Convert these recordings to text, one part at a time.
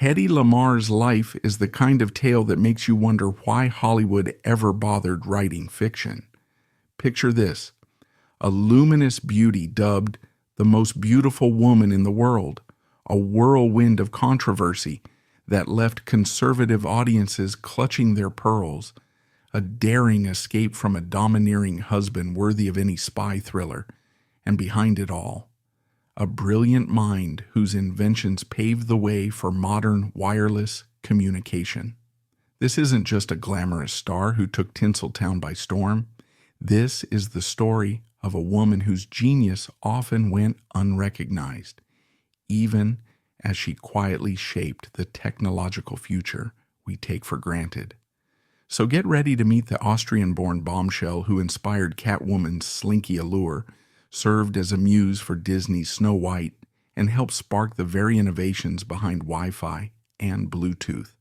Hedy Lamarr's life is the kind of tale that makes you wonder why Hollywood ever bothered writing fiction. Picture this: a luminous beauty dubbed the most beautiful woman in the world, a whirlwind of controversy that left conservative audiences clutching their pearls, a daring escape from a domineering husband worthy of any spy thriller, and behind it all, a brilliant mind whose inventions paved the way for modern wireless communication. This isn't just a glamorous star who took Tinseltown by storm. This is the story of a woman whose genius often went unrecognized, even as she quietly shaped the technological future we take for granted. So get ready to meet the Austrian-born bombshell who inspired Catwoman's slinky allure, served as a muse for Disney's Snow White, and helped spark the very innovations behind Wi-Fi and Bluetooth.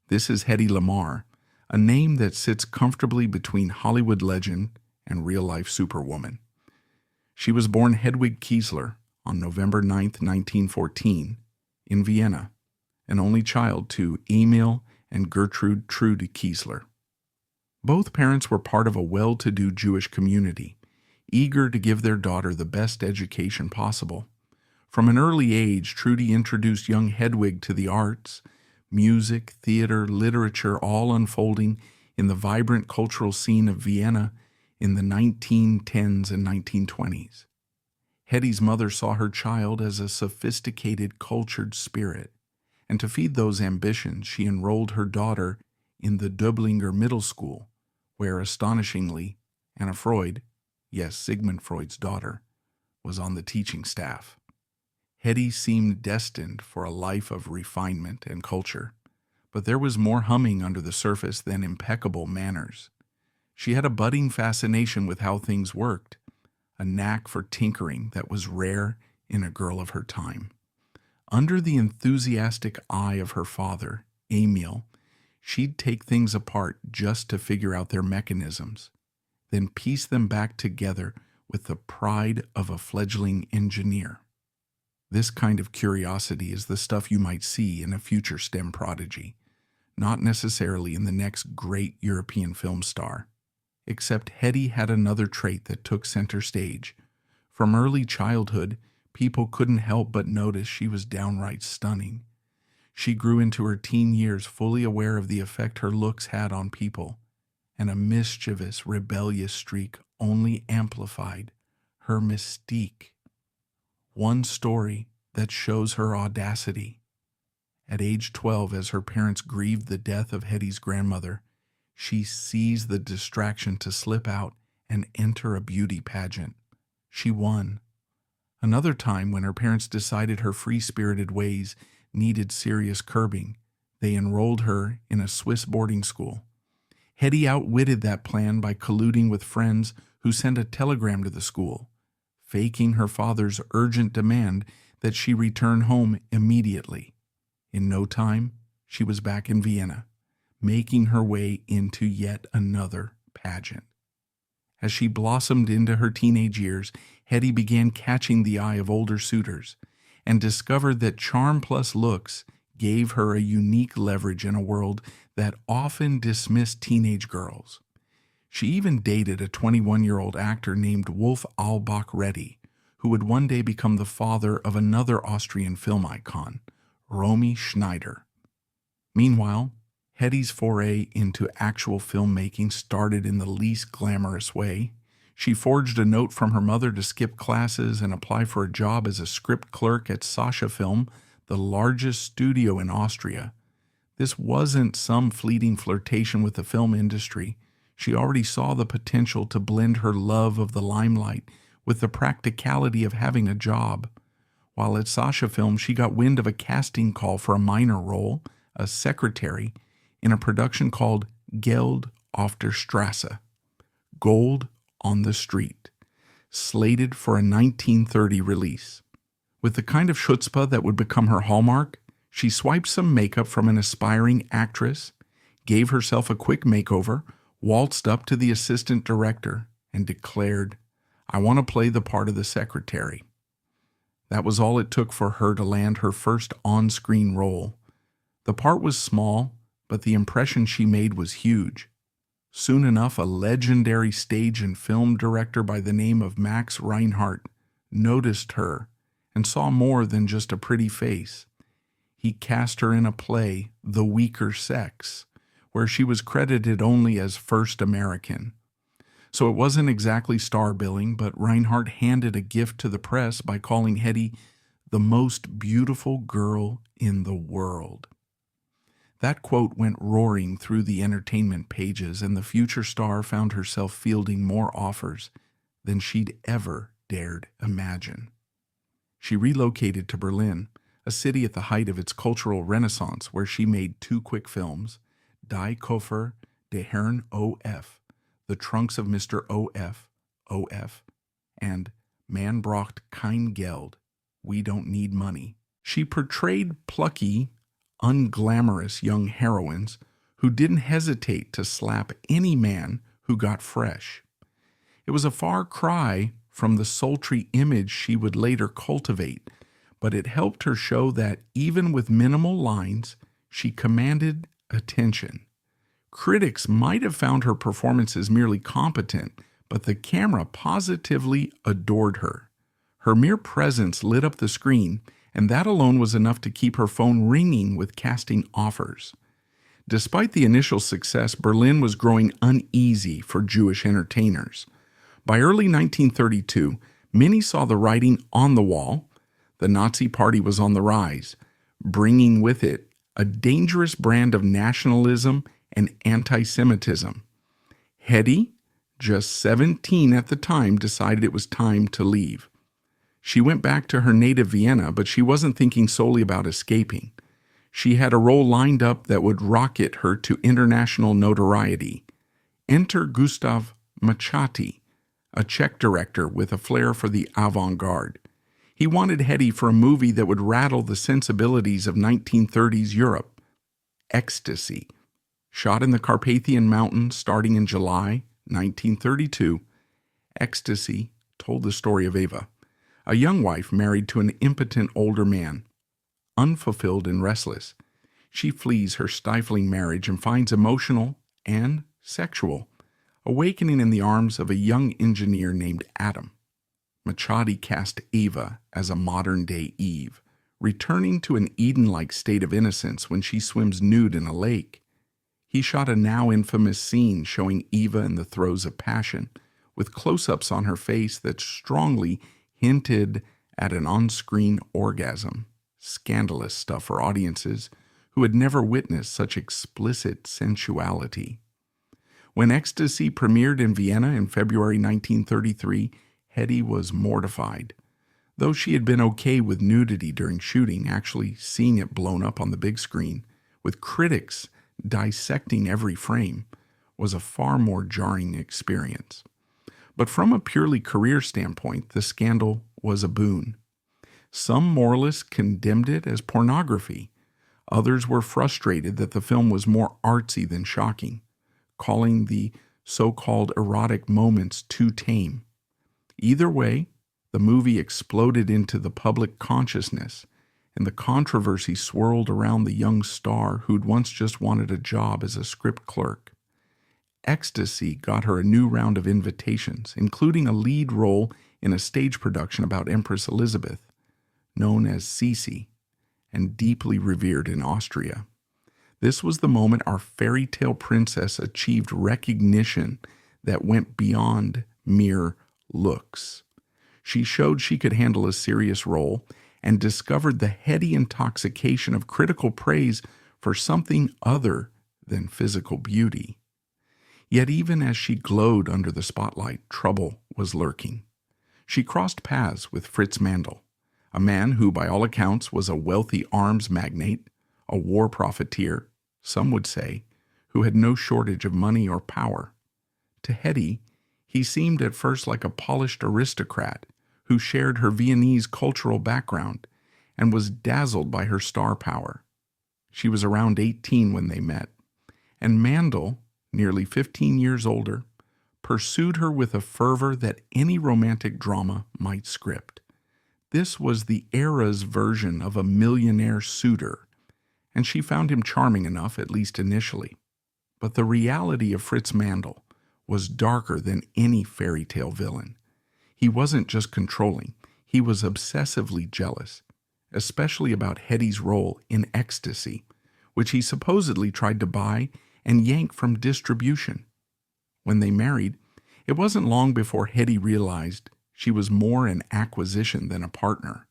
This is Hedy Lamarr, a name that sits comfortably between Hollywood legend and real-life superwoman. She was born Hedwig Kiesler on November 9, 1914, in Vienna, an only child to Emil and Gertrude Trude Kiesler. Both parents were part of a well-to-do Jewish community, eager to give their daughter the best education possible. From an early age, Trudy introduced young Hedwig to the arts, music, theater, literature, all unfolding in the vibrant cultural scene of Vienna in the 1910s and 1920s. Hedy's mother saw her child as a sophisticated, cultured spirit, and to feed those ambitions, she enrolled her daughter in the Döblinger Middle School, where, astonishingly, Anna Freud, yes, Sigmund Freud's daughter, was on the teaching staff. Hedy seemed destined for a life of refinement and culture, but there was more humming under the surface than impeccable manners. She had a budding fascination with how things worked, a knack for tinkering that was rare in a girl of her time. Under the enthusiastic eye of her father, Emil, she'd take things apart just to figure out their mechanisms, then piece them back together with the pride of a fledgling engineer. This kind of curiosity is the stuff you might see in a future STEM prodigy, not necessarily in the next great European film star. Except Hedy had another trait that took center stage. From early childhood, people couldn't help but notice she was downright stunning. She grew into her teen years fully aware of the effect her looks had on people, and a mischievous, rebellious streak only amplified her mystique. One story that shows her audacity. At age 12, as her parents grieved the death of Hedy's grandmother, she seized the distraction to slip out and enter a beauty pageant. She won. Another time, when her parents decided her free-spirited ways needed serious curbing, they enrolled her in a Swiss boarding school. Hedy outwitted that plan by colluding with friends who sent a telegram to the school, faking her father's urgent demand that she return home immediately. In no time, she was back in Vienna, making her way into yet another pageant. As she blossomed into her teenage years, Hedy began catching the eye of older suitors and discovered that charm plus looks gave her a unique leverage in a world that often dismissed teenage girls. She even dated a 21-year-old actor named Wolf Albach-Reddy, who would one day become the father of another Austrian film icon, Romy Schneider. Meanwhile, Hedy's foray into actual filmmaking started in the least glamorous way. She forged a note from her mother to skip classes and apply for a job as a script clerk at Sascha Film, the largest studio in Austria. This wasn't some fleeting flirtation with the film industry. She already saw the potential to blend her love of the limelight with the practicality of having a job. While at Sascha Film, she got wind of a casting call for a minor role, a secretary, in a production called Geld auf der Straße, Gold on the Street, slated for a 1930 release. With the kind of chutzpah that would become her hallmark, she swiped some makeup from an aspiring actress, gave herself a quick makeover, waltzed up to the assistant director, and declared, "I want to play the part of the secretary." That was all it took for her to land her first on-screen role. The part was small, but the impression she made was huge. Soon enough, a legendary stage and film director by the name of Max Reinhardt noticed her and saw more than just a pretty face. He cast her in a play, The Weaker Sex, where she was credited only as first American. So it wasn't exactly star billing, but Reinhardt handed a gift to the press by calling Hedy the most beautiful girl in the world. That quote went roaring through the entertainment pages, and the future star found herself fielding more offers than she'd ever dared imagine. She relocated to Berlin, a city at the height of its cultural renaissance, where she made 2 quick films, Die Koffer de Herrn O.F., The Trunks of Mr. O.F., O.F., and Man braucht kein Geld, We Don't Need Money. She portrayed plucky, unglamorous young heroines who didn't hesitate to slap any man who got fresh. It was a far cry from the sultry image she would later cultivate, but it helped her show that even with minimal lines, she commanded attention. Critics might have found her performances merely competent, but the camera positively adored her. Her mere presence lit up the screen, and that alone was enough to keep her phone ringing with casting offers. Despite the initial success, Berlin was growing uneasy for Jewish entertainers. By early 1932, many saw the writing on the wall. The Nazi Party was on the rise, bringing with it a dangerous brand of nationalism and anti-Semitism. Hedy, just 17 at the time, decided it was time to leave. She went back to her native Vienna, but she wasn't thinking solely about escaping. She had a role lined up that would rocket her to international notoriety. Enter Gustav Machati, a Czech director with a flair for the avant-garde. He wanted Hedy for a movie that would rattle the sensibilities of 1930s Europe. Ecstasy. Shot in the Carpathian Mountains starting in July 1932, Ecstasy told the story of Eva, a young wife married to an impotent older man. Unfulfilled and restless, she flees her stifling marriage and finds emotional and sexual awakening in the arms of a young engineer named Adam. Machadi cast Eva as a modern-day Eve, returning to an Eden-like state of innocence when she swims nude in a lake. He shot a now infamous scene showing Eva in the throes of passion, with close-ups on her face that strongly hinted at an on-screen orgasm. Scandalous stuff for audiences who had never witnessed such explicit sensuality. When Ecstasy premiered in Vienna in February 1933, Hedy was mortified. Though she had been okay with nudity during shooting, actually seeing it blown up on the big screen, with critics dissecting every frame, was a far more jarring experience. But from a purely career standpoint, the scandal was a boon. Some moralists condemned it as pornography. Others were frustrated that the film was more artsy than shocking, calling the so-called erotic moments too tame. Either way, the movie exploded into the public consciousness, and the controversy swirled around the young star who'd once just wanted a job as a script clerk. Ecstasy got her a new round of invitations, including a lead role in a stage production about Empress Elizabeth, known as Sisi, and deeply revered in Austria. This was the moment our fairy tale princess achieved recognition that went beyond mere looks. She showed she could handle a serious role and discovered the heady intoxication of critical praise for something other than physical beauty. Yet even as she glowed under the spotlight, trouble was lurking. She crossed paths with Fritz Mandl, a man who, by all accounts, was a wealthy arms magnate, a war profiteer, some would say, who had no shortage of money or power. To Hedy, he seemed at first like a polished aristocrat who shared her Viennese cultural background and was dazzled by her star power. She was around 18 when they met, and Mandl, nearly 15 years older, pursued her with a fervor that any romantic drama might script. This was the era's version of a millionaire suitor, and she found him charming enough, at least initially. But the reality of Fritz Mandl was darker than any fairy tale villain. He wasn't just controlling, he was obsessively jealous, especially about Hedy's role in ecstasy, which he supposedly tried to buy and yank from distribution. When they married, it wasn't long before Hedy realized she was more an acquisition than a partner.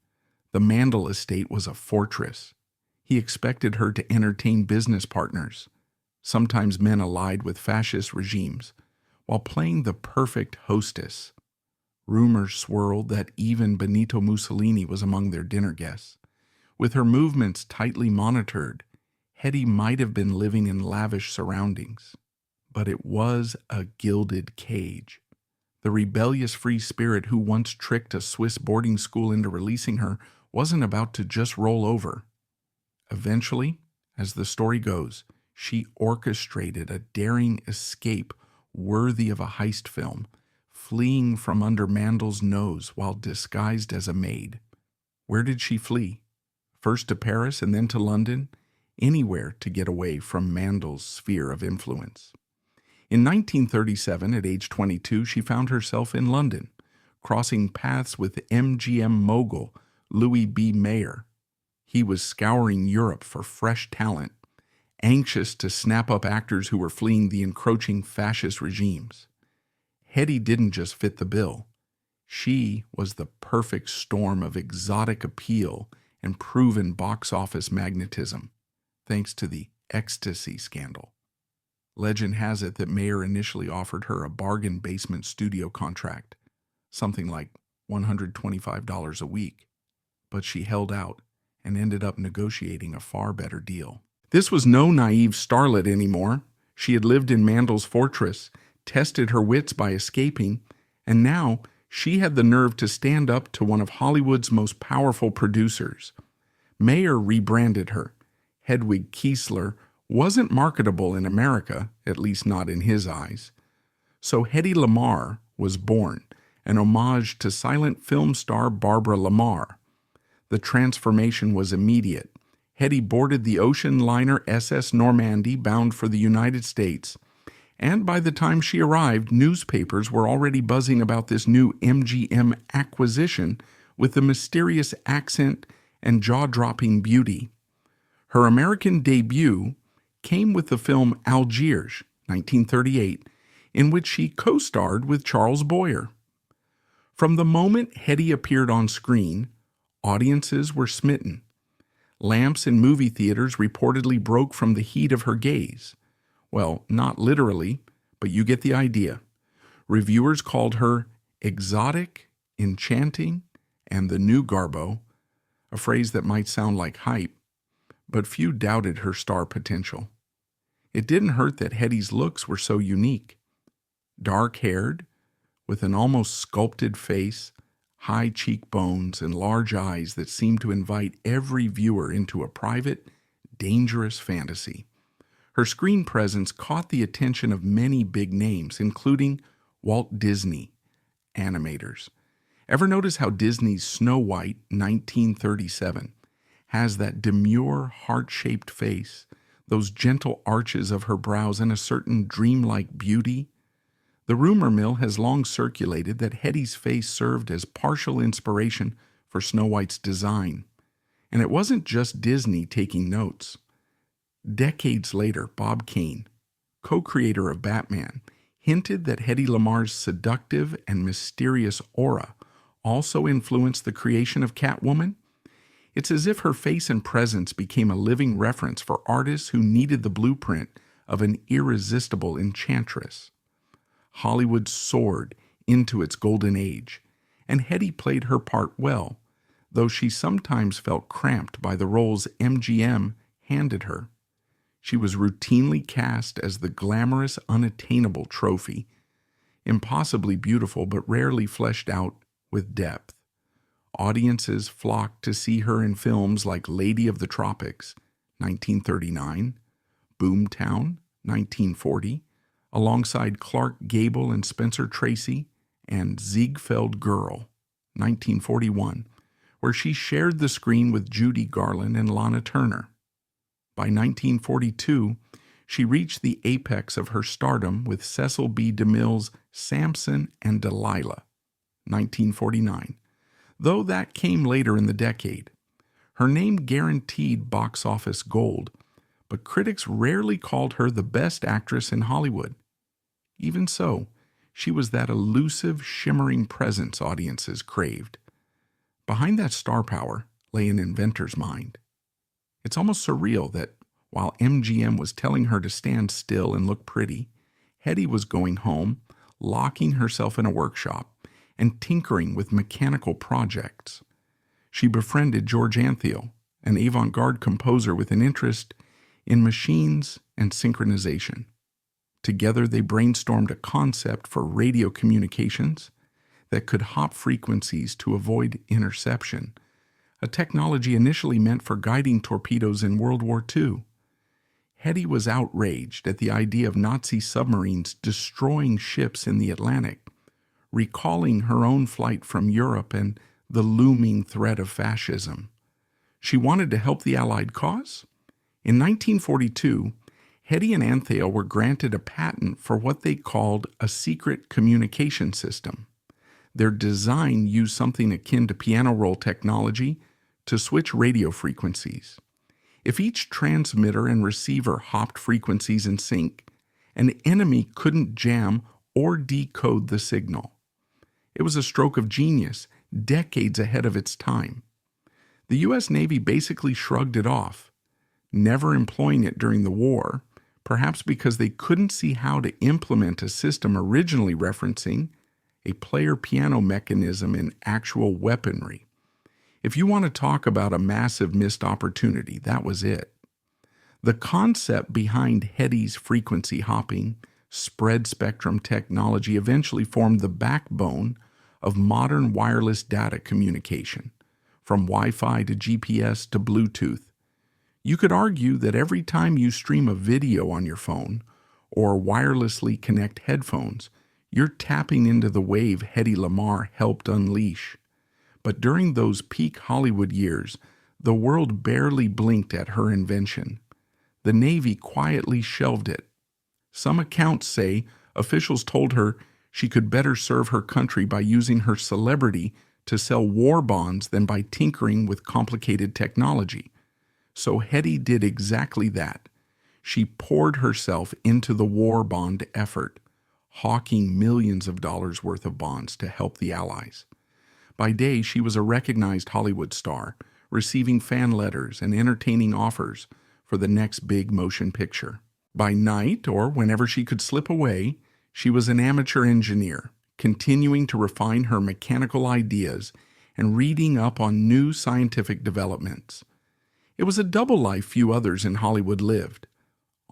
The Mandl estate was a fortress. He expected her to entertain business partners, sometimes men allied with fascist regimes, while playing the perfect hostess. Rumors swirled that even Benito Mussolini was among their dinner guests. With her movements tightly monitored, Hedy might have been living in lavish surroundings. But it was a gilded cage. The rebellious free spirit who once tricked a Swiss boarding school into releasing her wasn't about to just roll over. Eventually, as the story goes, she orchestrated a daring escape worthy of a heist film, fleeing from under Mandl's nose while disguised as a maid. Where did she flee? First to Paris and then to London? Anywhere to get away from Mandl's sphere of influence. In 1937, at age 22, she found herself in London, crossing paths with MGM mogul Louis B. Mayer. He was scouring Europe for fresh talent, anxious to snap up actors who were fleeing the encroaching fascist regimes. Hedy didn't just fit the bill. She was the perfect storm of exotic appeal and proven box office magnetism, thanks to the ecstasy scandal. Legend has it that Mayer initially offered her a bargain basement studio contract, something like $125 a week, but she held out and ended up negotiating a far better deal. This was no naive starlet anymore. She had lived in Mandl's fortress, tested her wits by escaping, and now she had the nerve to stand up to one of Hollywood's most powerful producers. Mayer rebranded her. Hedwig Kiesler wasn't marketable in America, at least not in his eyes. So Hedy Lamarr was born, an homage to silent film star Barbara Lamarr. The transformation was immediate. Hedy boarded the ocean liner SS Normandy bound for the United States, and by the time she arrived, newspapers were already buzzing about this new MGM acquisition with the mysterious accent and jaw-dropping beauty. Her American debut came with the film Algiers, 1938, in which she co-starred with Charles Boyer. From the moment Hedy appeared on screen, audiences were smitten. Lamps in movie theaters reportedly broke from the heat of her gaze. Well, not literally, but you get the idea. Reviewers called her exotic, enchanting, and the new Garbo, a phrase that might sound like hype, but few doubted her star potential. It didn't hurt that Hedy's looks were so unique. Dark-haired, with an almost sculpted face, high cheekbones, and large eyes that seemed to invite every viewer into a private, dangerous fantasy. Her screen presence caught the attention of many big names, including Walt Disney, animators. Ever notice how Disney's Snow White, 1937, has that demure, heart-shaped face, those gentle arches of her brows, and a certain dreamlike beauty? The rumor mill has long circulated that Hedy's face served as partial inspiration for Snow White's design. And it wasn't just Disney taking notes. Decades later, Bob Kane, co-creator of Batman, hinted that Hedy Lamarr's seductive and mysterious aura also influenced the creation of Catwoman. It's as if her face and presence became a living reference for artists who needed the blueprint of an irresistible enchantress. Hollywood soared into its golden age, and Hedy played her part well, though she sometimes felt cramped by the roles MGM handed her. She was routinely cast as the glamorous, unattainable trophy, impossibly beautiful but rarely fleshed out with depth. Audiences flocked to see her in films like Lady of the Tropics, 1939, Boomtown, 1940, alongside Clark Gable and Spencer Tracy, and Ziegfeld Girl, 1941, where she shared the screen with Judy Garland and Lana Turner. By 1942, she reached the apex of her stardom with Cecil B. DeMille's Samson and Delilah, 1949, though that came later in the decade. Her name guaranteed box office gold, but critics rarely called her the best actress in Hollywood. Even so, she was that elusive, shimmering presence audiences craved. Behind that star power lay an inventor's mind. It's almost surreal that while MGM was telling her to stand still and look pretty, Hedy was going home, locking herself in a workshop, and tinkering with mechanical projects. She befriended George Antheil, an avant-garde composer with an interest in machines and synchronization. Together they brainstormed a concept for radio communications that could hop frequencies to avoid interception, a technology initially meant for guiding torpedoes in World War II. Hedy was outraged at the idea of Nazi submarines destroying ships in the Atlantic, recalling her own flight from Europe and the looming threat of fascism. She wanted to help the Allied cause. In 1942, Hedy and Antheil were granted a patent for what they called a secret communication system. Their design used something akin to piano roll technology to switch radio frequencies. If each transmitter and receiver hopped frequencies in sync, an enemy couldn't jam or decode the signal. It was a stroke of genius, decades ahead of its time. The U.S. Navy basically shrugged it off, never employing it during the war, perhaps because they couldn't see how to implement a system originally referencing a player piano mechanism in actual weaponry. If you want to talk about a massive missed opportunity, that was it. The concept behind Hedy's frequency hopping, spread spectrum technology eventually formed the backbone of modern wireless data communication, from Wi-Fi to GPS to Bluetooth. You could argue that every time you stream a video on your phone or wirelessly connect headphones, you're tapping into the wave Hedy Lamarr helped unleash. But during those peak Hollywood years, the world barely blinked at her invention. The Navy quietly shelved it. Some accounts say officials told her she could better serve her country by using her celebrity to sell war bonds than by tinkering with complicated technology. So Hedy did exactly that. She poured herself into the war bond effort, hawking millions of dollars worth of bonds to help the Allies. By day, she was a recognized Hollywood star, receiving fan letters and entertaining offers for the next big motion picture. By night, or whenever she could slip away, she was an amateur engineer, continuing to refine her mechanical ideas and reading up on new scientific developments. It was a double life few others in Hollywood lived.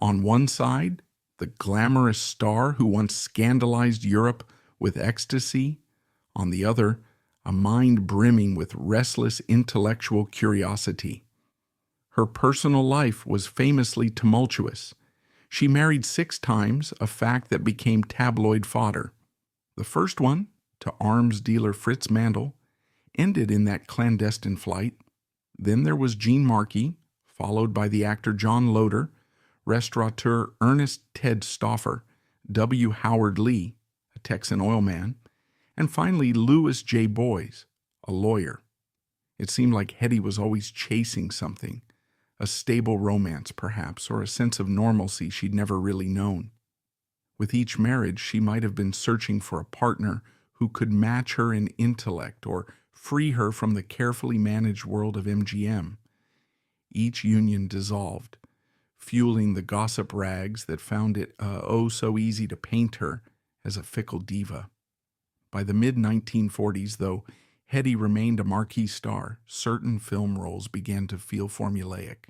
On one side, the glamorous star who once scandalized Europe with ecstasy. On the other, a mind brimming with restless intellectual curiosity. Her personal life was famously tumultuous. She married 6 times, a fact that became tabloid fodder. The first one, to arms dealer Fritz Mandl, ended in that clandestine flight. Then there was Gene Markey, followed by the actor John Loder, restaurateur Ernest Ted Stauffer, W. Howard Lee, a Texan oil man, and finally Louis J. Boys, a lawyer. It seemed like Hedy was always chasing something, a stable romance perhaps, or a sense of normalcy she'd never really known. With each marriage, she might have been searching for a partner who could match her in intellect or free her from the carefully managed world of MGM. Each union dissolved, fueling the gossip rags that found it oh so easy to paint her as a fickle diva. By the mid-1940s, though, Hedy remained a marquee star. Certain film roles began to feel formulaic.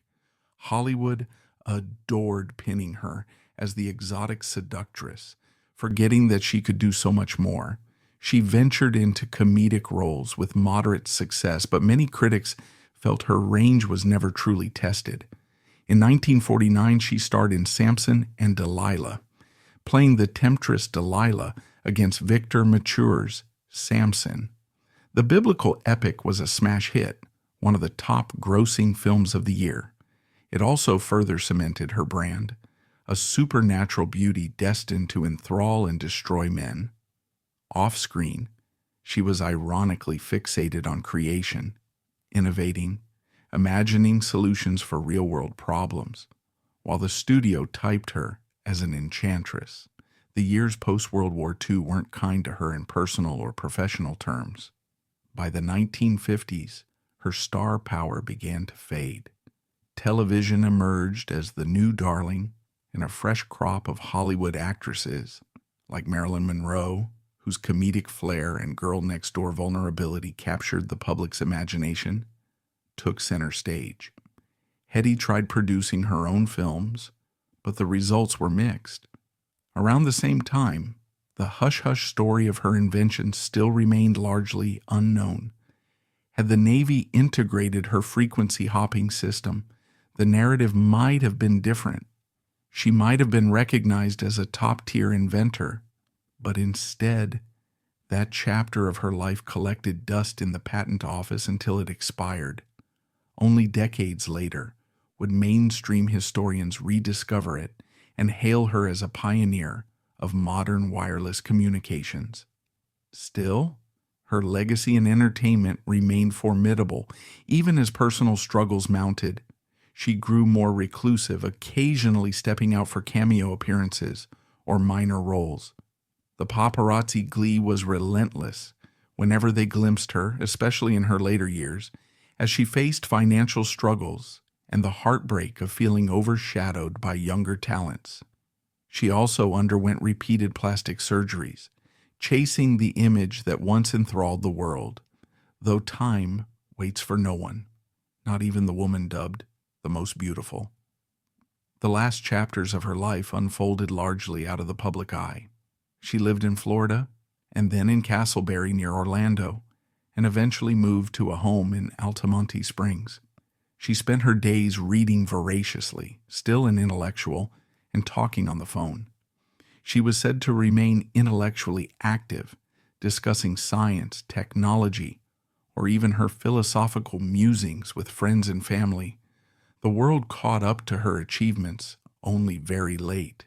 Hollywood adored pinning her as the exotic seductress, forgetting that she could do so much more. She ventured into comedic roles with moderate success, but many critics felt her range was never truly tested. In 1949, she starred in Samson and Delilah, playing the temptress Delilah against Victor Mature's Samson. The biblical epic was a smash hit, one of the top grossing films of the year. It also further cemented her brand, a supernatural beauty destined to enthrall and destroy men. Off-screen, she was ironically fixated on creation, innovating, imagining solutions for real-world problems, while the studio typed her as an enchantress. The years post-World War II weren't kind to her in personal or professional terms. By the 1950s, her star power began to fade. Television emerged as the new darling, and a fresh crop of Hollywood actresses, like Marilyn Monroe, whose comedic flair and girl-next-door vulnerability captured the public's imagination, took center stage. Hedy tried producing her own films, but the results were mixed. Around the same time, the hush-hush story of her invention still remained largely unknown. Had the Navy integrated her frequency hopping system, the narrative might have been different. She might have been recognized as a top-tier inventor, but instead, that chapter of her life collected dust in the patent office until it expired. Only decades later would mainstream historians rediscover it and hail her as a pioneer of modern wireless communications. Still, her legacy in entertainment remained formidable, even as personal struggles mounted. She grew more reclusive, occasionally stepping out for cameo appearances or minor roles. The paparazzi glee was relentless whenever they glimpsed her, especially in her later years, as she faced financial struggles and the heartbreak of feeling overshadowed by younger talents. She also underwent repeated plastic surgeries, chasing the image that once enthralled the world, though time waits for no one, not even the woman dubbed the most beautiful. The last chapters of her life unfolded largely out of the public eye. She lived in Florida, and then in Castleberry near Orlando, and eventually moved to a home in Altamonte Springs. She spent her days reading voraciously, still an intellectual, and talking on the phone. She was said to remain intellectually active, discussing science, technology, or even her philosophical musings with friends and family. The world caught up to her achievements only very late.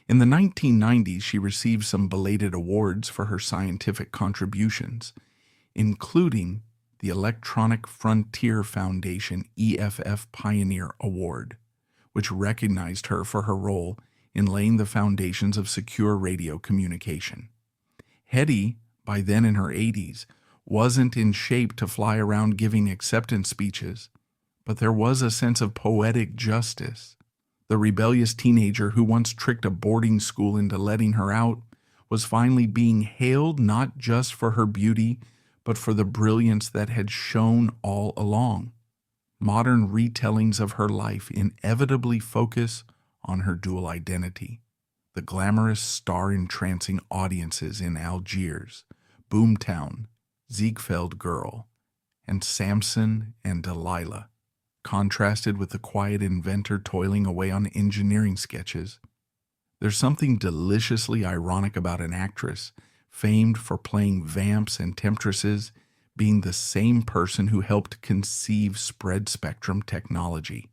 In the 1990s, she received some belated awards for her scientific contributions, including the Electronic Frontier Foundation EFF Pioneer Award, which recognized her for her role in laying the foundations of secure radio communication. Hedy, by then in her 80s, wasn't in shape to fly around giving acceptance speeches, but there was a sense of poetic justice. The rebellious teenager who once tricked a boarding school into letting her out was finally being hailed not just for her beauty, but for the brilliance that had shone all along. Modern retellings of her life inevitably focus on her dual identity. The glamorous, star-entrancing audiences in Algiers, Boomtown, Ziegfeld Girl, and Samson and Delilah, contrasted with the quiet inventor toiling away on engineering sketches. There's something deliciously ironic about an actress famed for playing vamps and temptresses being the same person who helped conceive spread-spectrum technology.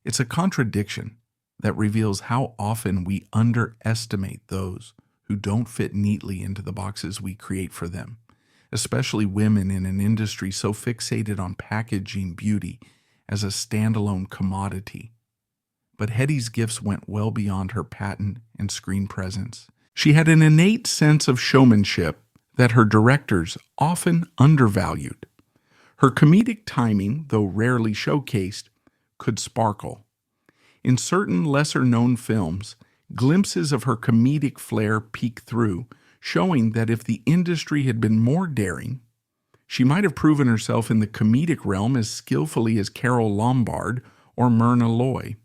It's a contradiction that reveals how often we underestimate those who don't fit neatly into the boxes we create for them, especially women in an industry so fixated on packaging beauty as a standalone commodity. But Hedy's gifts went well beyond her patent and screen presence. She had an innate sense of showmanship that her directors often undervalued. Her comedic timing, though rarely showcased, could sparkle. In certain lesser-known films, glimpses of her comedic flair peek through, showing that if the industry had been more daring, she might have proven herself in the comedic realm as skillfully as Carole Lombard or Myrna Loy.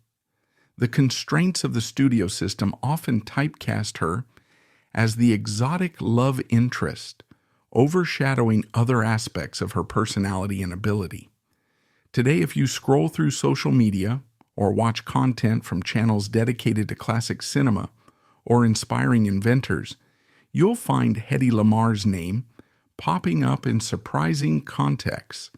The constraints of the studio system often typecast her as the exotic love interest, overshadowing other aspects of her personality and ability. Today, if you scroll through social media or watch content from channels dedicated to classic cinema or inspiring inventors, you'll find Hedy Lamarr's name popping up in surprising contexts.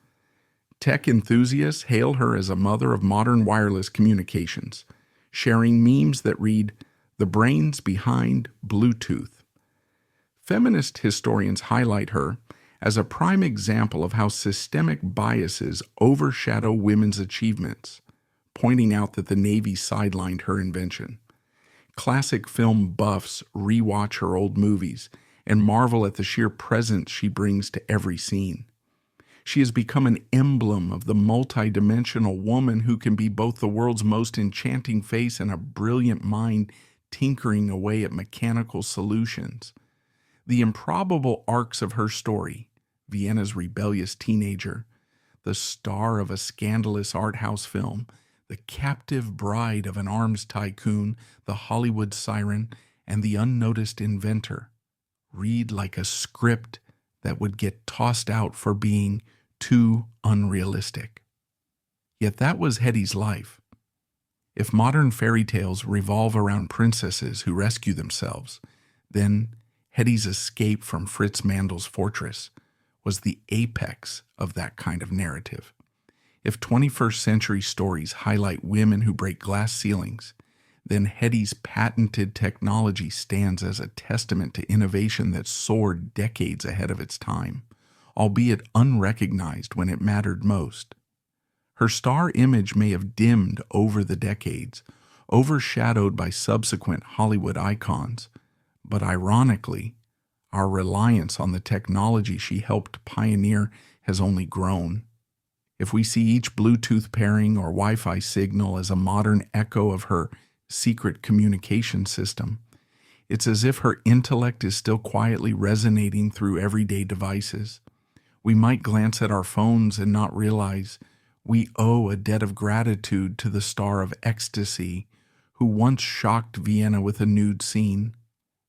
Tech enthusiasts hail her as a mother of modern wireless communications, sharing memes that read, "The brains behind Bluetooth." Feminist historians highlight her as a prime example of how systemic biases overshadow women's achievements, pointing out that the Navy sidelined her invention. Classic film buffs rewatch her old movies and marvel at the sheer presence she brings to every scene. She has become an emblem of the multidimensional woman who can be both the world's most enchanting face and a brilliant mind tinkering away at mechanical solutions. The improbable arcs of her story, Vienna's rebellious teenager, the star of a scandalous art house film, the captive bride of an arms tycoon, the Hollywood siren, and the unnoticed inventor, read like a script that would get tossed out for being too unrealistic. Yet that was Hedy's life. If modern fairy tales revolve around princesses who rescue themselves, then Hedy's escape from Fritz Mandel's fortress was the apex of that kind of narrative. If 21st century stories highlight women who break glass ceilings, then Hedy's patented technology stands as a testament to innovation that soared decades ahead of its time, albeit unrecognized when it mattered most. Her star image may have dimmed over the decades, overshadowed by subsequent Hollywood icons, but ironically, our reliance on the technology she helped pioneer has only grown. If we see each Bluetooth pairing or Wi-Fi signal as a modern echo of her secret communication system, it's as if her intellect is still quietly resonating through everyday devices. We might glance at our phones and not realize we owe a debt of gratitude to the star of ecstasy who once shocked Vienna with a nude scene.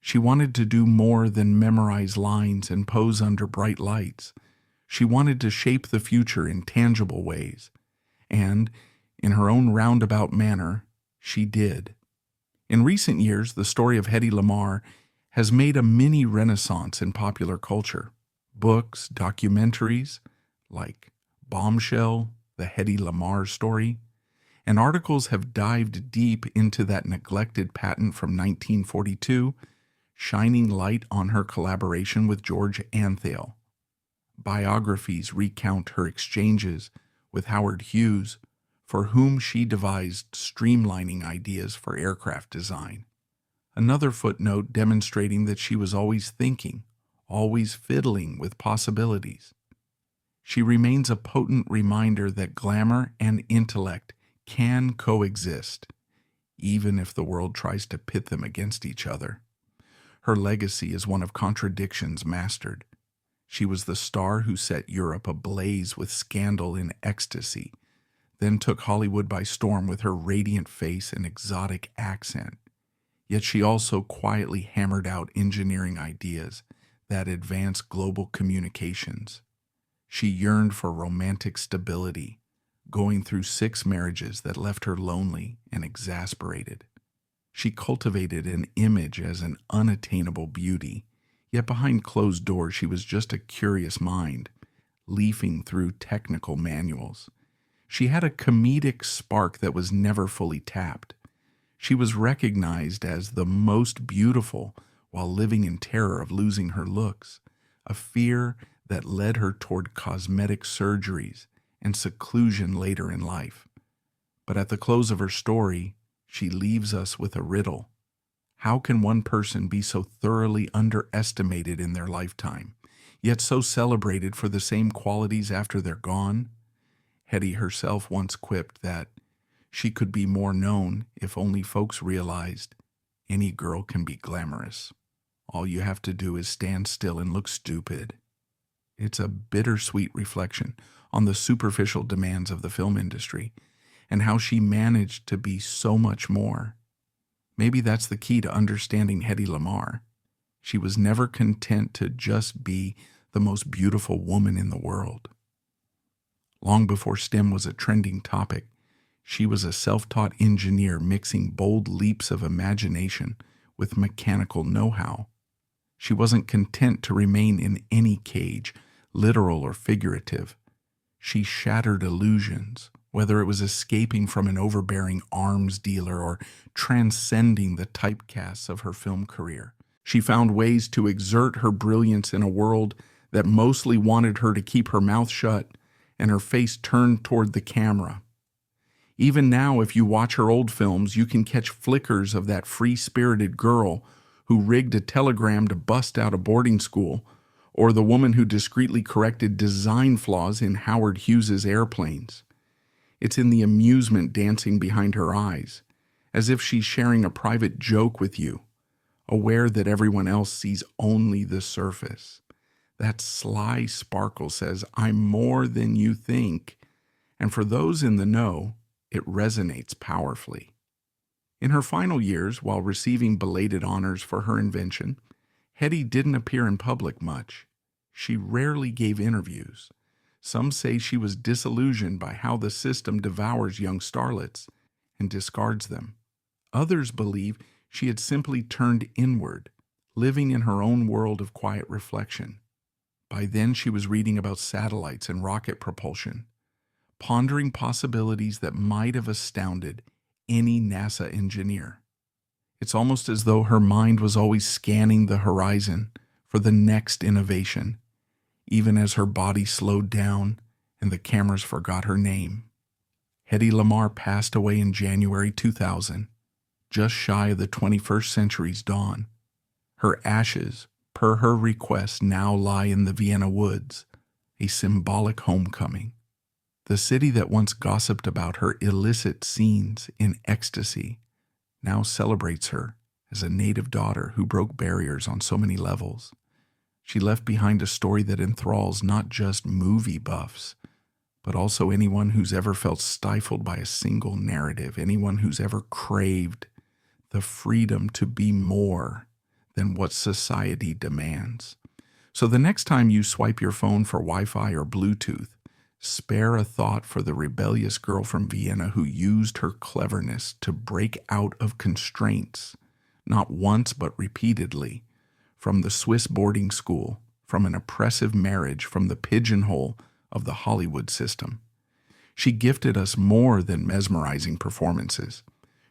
She wanted to do more than memorize lines and pose under bright lights. She wanted to shape the future in tangible ways. And, in her own roundabout manner, she did. In recent years, the story of Hedy Lamarr has made a mini renaissance in popular culture. Books, documentaries, like Bombshell, the Hedy Lamarr story, and articles have dived deep into that neglected patent from 1942, shining light on her collaboration with George Antheil. Biographies recount her exchanges with Howard Hughes, for whom she devised streamlining ideas for aircraft design. Another footnote demonstrating that she was always thinking, always fiddling with possibilities. She remains a potent reminder that glamour and intellect can coexist, even if the world tries to pit them against each other. Her legacy is one of contradictions mastered. She was the star who set Europe ablaze with scandal and ecstasy, then took Hollywood by storm with her radiant face and exotic accent. Yet she also quietly hammered out engineering ideas that advanced global communications. She yearned for romantic stability, going through 6 marriages that left her lonely and exasperated. She cultivated an image as an unattainable beauty, yet behind closed doors she was just a curious mind, leafing through technical manuals. She had a comedic spark that was never fully tapped. She was recognized as the most beautiful while living in terror of losing her looks, a fear that led her toward cosmetic surgeries and seclusion later in life. But at the close of her story, she leaves us with a riddle. How can one person be so thoroughly underestimated in their lifetime, yet so celebrated for the same qualities after they're gone? Hedy herself once quipped that she could be more known if only folks realized any girl can be glamorous. All you have to do is stand still and look stupid. It's a bittersweet reflection on the superficial demands of the film industry and how she managed to be so much more. Maybe that's the key to understanding Hedy Lamarr. She was never content to just be the most beautiful woman in the world. Long before STEM was a trending topic, she was a self-taught engineer mixing bold leaps of imagination with mechanical know-how. She wasn't content to remain in any cage, literal or figurative. She shattered illusions, whether it was escaping from an overbearing arms dealer or transcending the typecasts of her film career. She found ways to exert her brilliance in a world that mostly wanted her to keep her mouth shut and her face turned toward the camera. Even now, if you watch her old films, you can catch flickers of that free-spirited girl who rigged a telegram to bust out a boarding school, or the woman who discreetly corrected design flaws in Howard Hughes's airplanes. It's in the amusement dancing behind her eyes, as if she's sharing a private joke with you, aware that everyone else sees only the surface. That sly sparkle says, "I'm more than you think," and for those in the know, it resonates powerfully. In her final years, while receiving belated honors for her invention, Hedy didn't appear in public much. She rarely gave interviews. Some say she was disillusioned by how the system devours young starlets and discards them. Others believe she had simply turned inward, living in her own world of quiet reflection. By then, she was reading about satellites and rocket propulsion, pondering possibilities that might have astounded any NASA engineer. It's almost as though her mind was always scanning the horizon for the next innovation, even as her body slowed down and the cameras forgot her name. Hedy Lamarr passed away in January 2000, just shy of the 21st century's dawn. Her ashes, per her request, now lie in the Vienna woods, a symbolic homecoming. The city that once gossiped about her illicit scenes in ecstasy now celebrates her as a native daughter who broke barriers on so many levels. She left behind a story that enthralls not just movie buffs, but also anyone who's ever felt stifled by a single narrative, anyone who's ever craved the freedom to be more than what society demands. So the next time you swipe your phone for Wi-Fi or Bluetooth, spare a thought for the rebellious girl from Vienna who used her cleverness to break out of constraints, not once but repeatedly, from the Swiss boarding school, from an oppressive marriage, from the pigeonhole of the Hollywood system. She gifted us more than mesmerizing performances.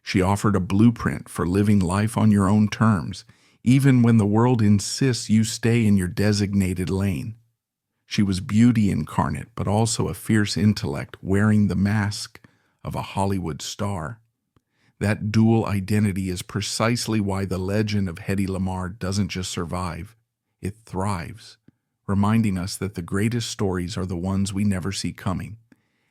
She offered a blueprint for living life on your own terms, even when the world insists you stay in your designated lane. She was beauty incarnate, but also a fierce intellect wearing the mask of a Hollywood star. That dual identity is precisely why the legend of Hedy Lamarr doesn't just survive, it thrives, reminding us that the greatest stories are the ones we never see coming,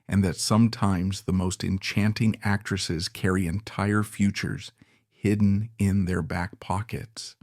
and that sometimes the most enchanting actresses carry entire futures hidden in their back pockets.